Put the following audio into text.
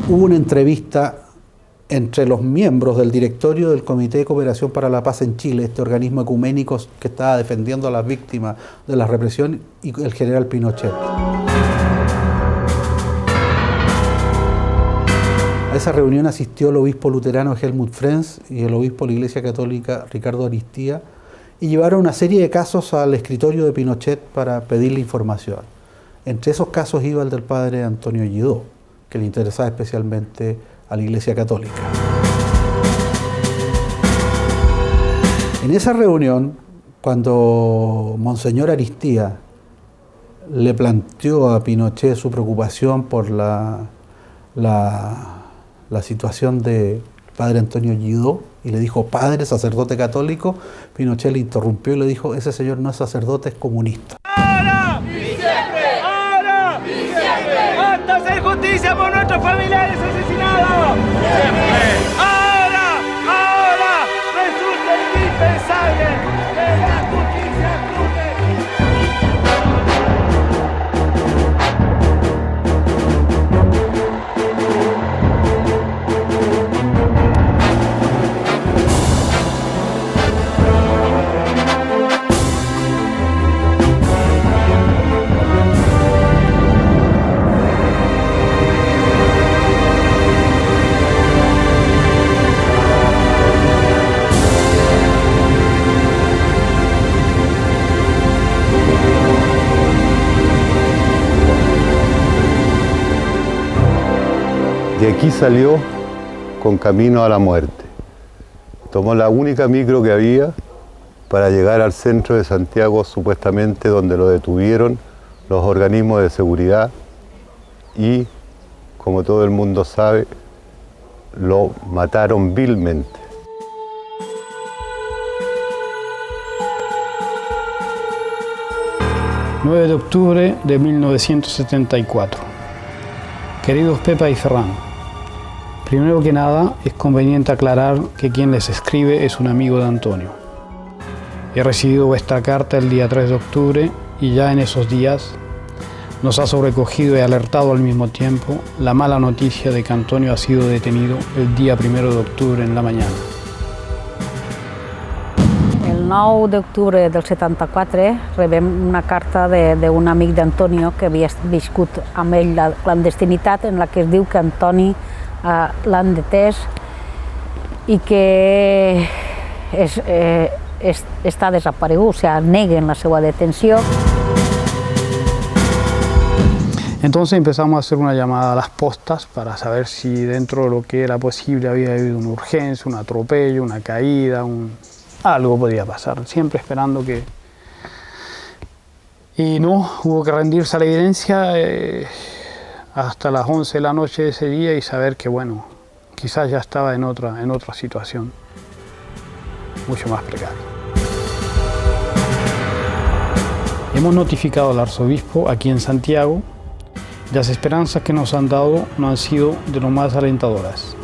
hubo una entrevista entre los miembros del directorio del Comité de Cooperación para la Paz en Chile, este organismo ecuménico que estaba defendiendo a las víctimas de la represión, y el general Pinochet. A esa reunión asistió el obispo luterano Helmut Frenz y el obispo de la Iglesia Católica Ricardo Aristía, y llevaron una serie de casos al escritorio de Pinochet para pedirle información. Entre esos casos iba el del padre Antonio Guidó, que le interesaba especialmente a la Iglesia Católica. En esa reunión, cuando Monseñor Aristía le planteó a Pinochet su preocupación por la situación de padre Antonio Guidó, y le dijo padre, sacerdote católico, Pinochet le interrumpió y le dijo: ese señor no es sacerdote, es comunista. ¡Ahora! ¡Y siempre! ¡Ahora! ¡Y siempre! ¡Hasta hacer justicia por nuestros familiares asesinados! ¡Siempre! ¡Ahora! ¡Ahora! ¡Resulta indispensable que la justicia actúe! De aquí salió con camino a la muerte. Tomó la única micro que había para llegar al centro de Santiago, supuestamente donde lo detuvieron los organismos de seguridad y, como todo el mundo sabe, lo mataron vilmente. ...9 de octubre de 1974. Queridos Pepa y Ferran, primero que nada es conveniente aclarar que quien les escribe es un amigo de Antonio. He recibido vuestra carta el día 3 de octubre y ya en esos días nos ha sobrecogido y alertado al mismo tiempo la mala noticia de que Antonio ha sido detenido el día 1 de octubre en la mañana. El 9 d'octubre del 74 rebem una carta d'un amic d'Antonio que havia viscut amb ell la clandestinitat, en la que es diu que Antoni l'han detès i que està desaparegut, o sea, neguen la seva detenció. Entonces empezamos a hacer una llamada a las postas para saber si dentro de lo que era posible había habido una urgencia, un atropello, una caída, algo podía pasar, siempre esperando que... Y no, hubo que rendirse a la evidencia hasta las 11 de la noche de ese día y saber que, bueno, quizás ya estaba en otra situación, mucho más precaria. Hemos notificado al arzobispo aquí en Santiago. Las esperanzas que nos han dado no han sido de lo más alentadoras.